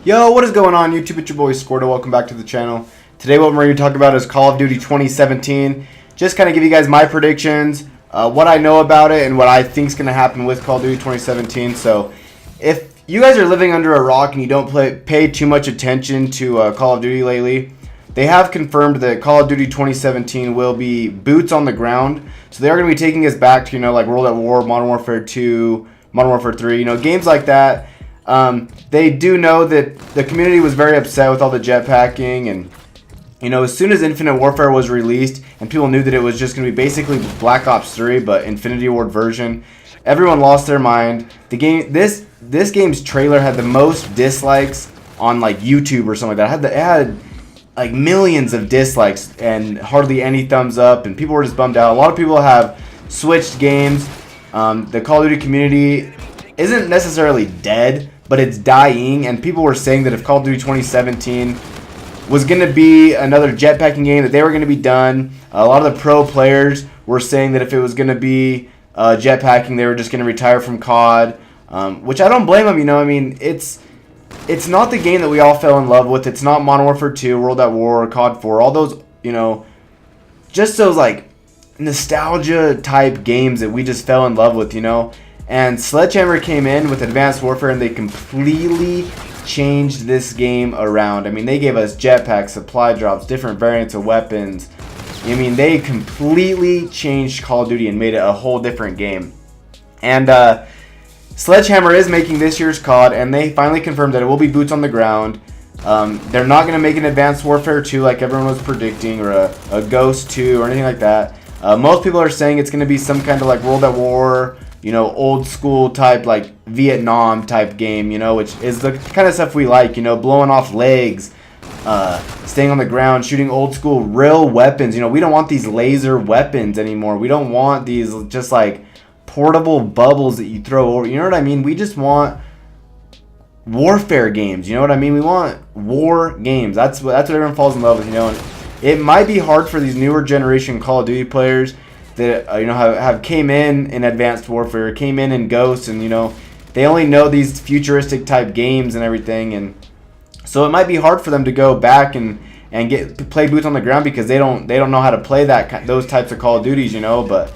Yo, what is going on YouTube? It's your boy Squirto. Welcome back to the channel. Today what we're going to talk about is Call of Duty 2017. Just kind of give you guys my predictions, what I know about it, and what I think is going to happen with Call of Duty 2017. So if you guys are living under a rock and you don't pay too much attention to Call of Duty lately, they have confirmed that Call of Duty 2017 will be boots on the ground. So they are going to be taking us back to, like World at War, Modern Warfare 2, Modern Warfare 3, games like that. They do know that the community was very upset with all the jetpacking, and as soon as Infinite Warfare was released and people knew that it was just going to be basically Black Ops 3 but Infinity Ward version, everyone lost their mind. The game, this game's trailer had the most dislikes on like YouTube or something like that. It had like millions of dislikes and hardly any thumbs up, and people were just bummed out. A lot of people have switched games. The Call of Duty community isn't necessarily dead, but it's dying, and people were saying that if Call of Duty 2017 was going to be another jetpacking game, that they were going to be done. A lot of the pro players were saying that if it was going to be jetpacking, they were just going to retire from COD, which I don't blame them. I mean, it's not the game that we all fell in love with. It's not Modern Warfare 2, World at War, COD 4, all those, just those like nostalgia type games that we just fell in love with, And Sledgehammer came in with Advanced Warfare and they completely changed this game around. I mean, they gave us jetpacks, supply drops, different variants of weapons. I mean, they completely changed Call of Duty and made it a whole different game. And Sledgehammer is making this year's COD, and they finally confirmed that it will be boots on the ground. They're not going to make an Advanced Warfare 2 like everyone was predicting, or a Ghost 2 or anything like that. Most people are saying it's going to be some kind of like World at War, old school type, like Vietnam type game, which is the kind of stuff we like, blowing off legs, staying on the ground, shooting old school real weapons. We don't want these laser weapons anymore. We don't want these just like portable bubbles that you throw over. You know what I mean? We just want warfare games. You know what I mean? We want war games. That's what everyone falls in love with, And it might be hard for these newer generation Call of Duty players that have came in Advanced Warfare, came in Ghosts, and they only know these futuristic type games and everything, and so it might be hard for them to go back and play boots on the ground because they don't know how to play those types of Call of Duties, But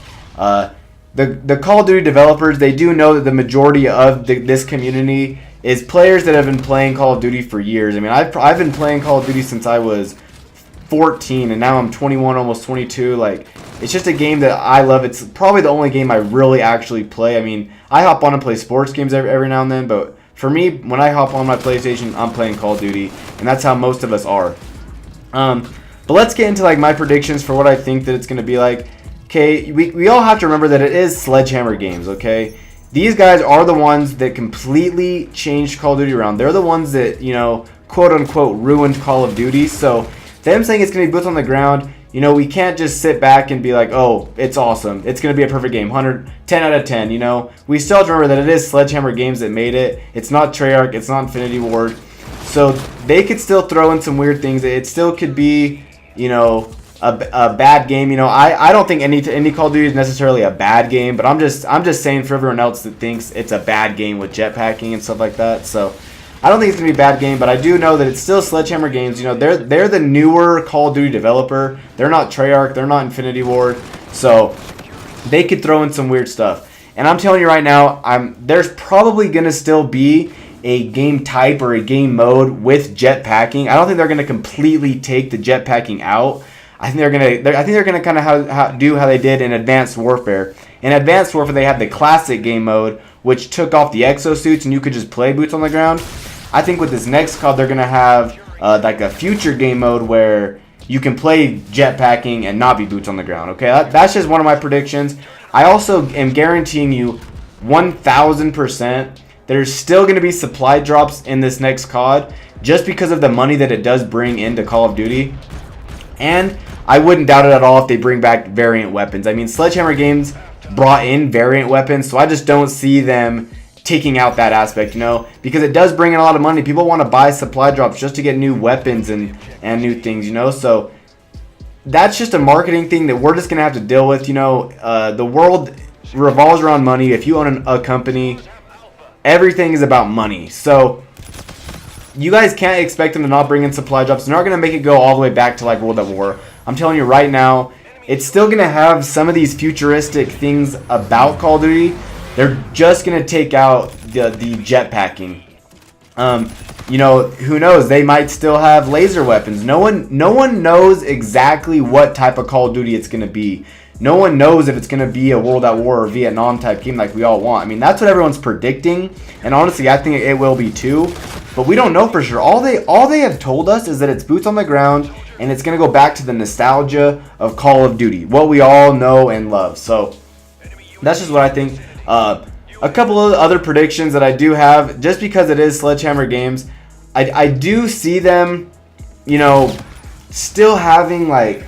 the Call of Duty developers, they do know that the majority of this community is players that have been playing Call of Duty for years. I mean, I've been playing Call of Duty since I was 14, and now I'm 21, almost 22. Like, it's just a game that I love. It's probably the only game I really actually play. I mean, I hop on and play sports games every now and then, but for me, when I hop on my PlayStation, I'm playing Call of Duty, and that's how most of us are. But let's get into like my predictions for what I think that it's going to be like. Okay, we all have to remember that it is Sledgehammer Games, okay? These guys are the ones that completely changed Call of Duty around. They're the ones that, quote-unquote ruined Call of Duty. So them saying it's going to be boots on the ground, we can't just sit back and be like, oh, it's awesome. It's going to be a perfect game. 10 out of 10, We still have to remember that it is Sledgehammer Games that made it. It's not Treyarch. It's not Infinity Ward. So they could still throw in some weird things. It still could be, a bad game. I don't think any Call of Duty is necessarily a bad game, but I'm just saying for everyone else that thinks it's a bad game with jetpacking and stuff like that. So I don't think it's gonna be a bad game, but I do know that it's still Sledgehammer Games. They're the newer Call of Duty developer. They're not Treyarch. They're not Infinity Ward. So they could throw in some weird stuff. And I'm telling you right now, there's probably gonna still be a game type or a game mode with jetpacking. I don't think they're gonna completely take the jetpacking out. I think they're gonna kind of do how they did in Advanced Warfare. In Advanced Warfare, they had the classic game mode, which took off the exosuits and you could just play boots on the ground. I think with this next COD, they're gonna have like a future game mode where you can play jetpacking and not be boots on the ground. Okay, that's just one of my predictions. I also am guaranteeing you 1,000% there's still going to be supply drops in this next COD just because of the money that it does bring into Call of Duty. And I wouldn't doubt it at all if they bring back variant weapons. I mean, Sledgehammer Games brought in variant weapons, so I just don't see them taking out that aspect, because it does bring in a lot of money. People want to buy supply drops just to get new weapons and new things, so that's just a marketing thing that we're just going to have to deal with. The world revolves around money. If you own a company, everything is about money. So you guys can't expect them to not bring in supply drops. They're not going to make it go all the way back to like World at War. I'm telling you right now, it's still going to have some of these futuristic things about Call of Duty. They're just going to take out the jetpacking. You know, who knows? They might still have laser weapons. No one knows exactly what type of Call of Duty it's going to be. No one knows if it's going to be a World at War or Vietnam type game like we all want. I mean, that's what everyone's predicting, and honestly, I think it will be too. But we don't know for sure. All they have told us is that it's boots on the ground, and it's going to go back to the nostalgia of Call of Duty, what we all know and love. So that's just what I think. A couple of other predictions that I do have, just because it is Sledgehammer Games, I do see them, you know, still having like,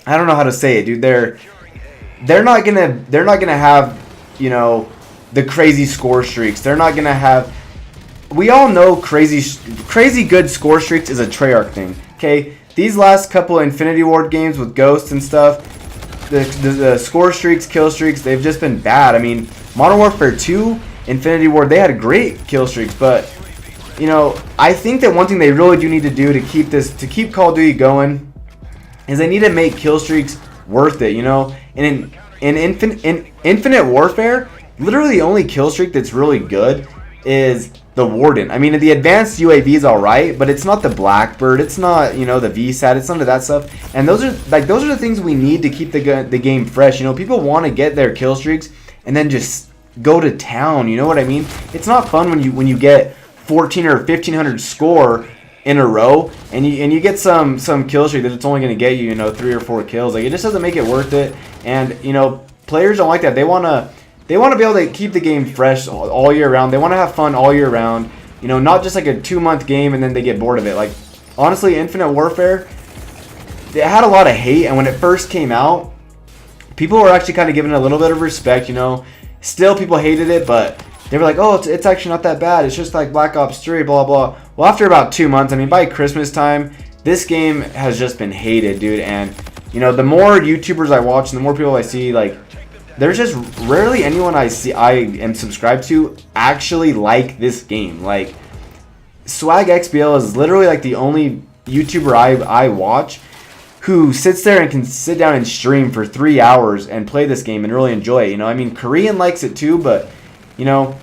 I don't know how to say it, dude. They're not gonna have, you know, the crazy score streaks. They're not gonna have. We all know crazy good score streaks is a Treyarch thing. Okay, these last couple Infinity Ward games with Ghosts and stuff, the score streaks, kill streaks, they've just been bad. I mean, Modern Warfare 2, Infinity Ward, they had great kill streaks, but you know, I think that one thing they really do need to do to keep Call of Duty going is they need to make kill streaks worth it, you know. And in Infinite Warfare, literally the only kill streak that's really good is the Warden. I mean, the advanced UAV is alright, but it's not the Blackbird, it's not, you know, the VSAT, it's none of that stuff. And those are the things we need to keep the game fresh. You know, people want to get their kill streaks and then just go to town. You know what I mean? It's not fun when you get 14 or 1500 score in a row and you get some kill streak that it's only going to get you, you know, 3 or 4 kills. Like, it just doesn't make it worth it. And you know, players don't like that. They want to be able to keep the game fresh all year round. They want to have fun all year round. You know, not just like a 2-month game and then they get bored of it. Like, honestly, Infinite Warfare, it had a lot of hate, and when it first came out, people were actually kind of giving it a little bit of respect, you know. Still, people hated it, but they were like, oh, it's actually not that bad. It's just like Black Ops 3, blah, blah. Well, after about 2 months, I mean, by Christmas time, this game has just been hated, dude. And, you know, the more YouTubers I watch and the more people I see, like, there's just rarely anyone I am subscribed to actually like this game. Like, Swag XBL is literally like the only YouTuber I watch who sits there and can sit down and stream for 3 hours and play this game and really enjoy it. You know, I mean, Korean likes it too, but, you know,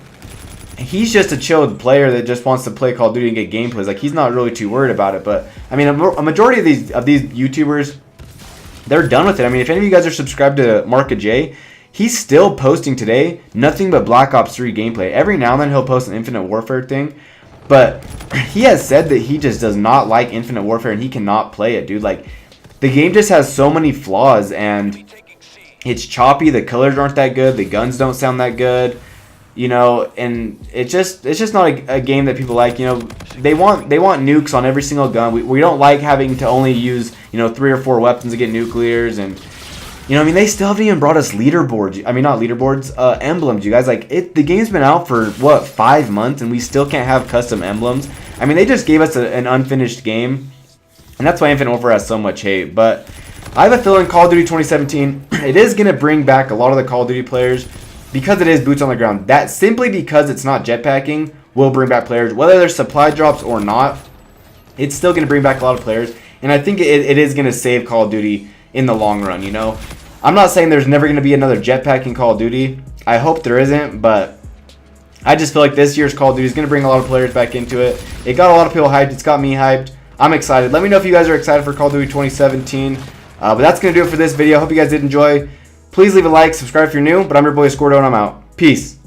he's just a chilled player that just wants to play Call of Duty and get gameplays. Like, he's not really too worried about it. But I mean, a majority of these YouTubers, they're done with it. I mean, if any of you guys are subscribed to Marka J, he's still posting today nothing but Black Ops 3 gameplay. Every now and then he'll post an Infinite Warfare thing, but he has said that he just does not like Infinite Warfare and he cannot play it, dude. Like, the game just has so many flaws and it's choppy. The colors aren't that good. The guns don't sound that good. You know, and it's just not a game that people like. You know, they want nukes on every single gun. We don't like having to only use, you know, 3 or 4 weapons to get nuclears. And, you know, I mean, they still haven't even brought us leaderboards. I mean, not leaderboards, emblems, you guys. Like, the game's been out for, what, 5 months, and we still can't have custom emblems. I mean, they just gave us an unfinished game, and that's why Infinite Warfare has so much hate. But I have a feeling Call of Duty 2017, it is going to bring back a lot of the Call of Duty players, because it is boots on the ground. That, simply because it's not jetpacking, will bring back players. Whether there's supply drops or not, it's still going to bring back a lot of players. And I think it is going to save Call of Duty in the long run, you know. I'm not saying there's never going to be another jetpacking Call of Duty. I hope there isn't, but I just feel like this year's Call of Duty is going to bring a lot of players back into it. It got a lot of people hyped. It's got me hyped. I'm excited. Let me know if you guys are excited for Call of Duty 2017. But that's going to do it for this video. I hope you guys did enjoy. Please leave a like, subscribe if you're new, but I'm your boy Squirto, and I'm out. Peace.